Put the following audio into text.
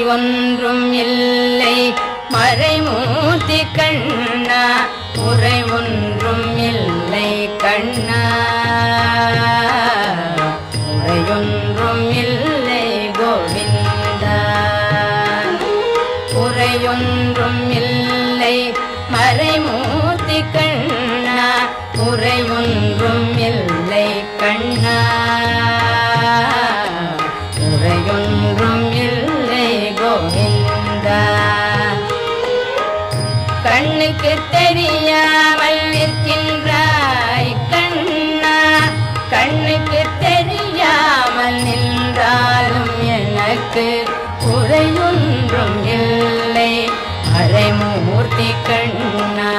ஒன்றும் இல்லை மறைமூர்த்தி கண்ணா குறை ஒன்றும் இல்லை கண்ணா குறையொன்றும் இல்லை கோவிந்தா குறையொன்றும் இல்லை மறைமூர்த்தி கண்ணா குறை ஒன்றும் இல்லை கண்ணா குறையொன்றும் இல்லை கோவிந்தா கண்ணுக்கு தெரியாமல் நிற்கின்றாய் கண்ணா கண்ணுக்கு தெரியாமல் நின்றாலும் எனக்கு குறையொன்றும் இல்லை மறைமூர்த்தி கண்ணா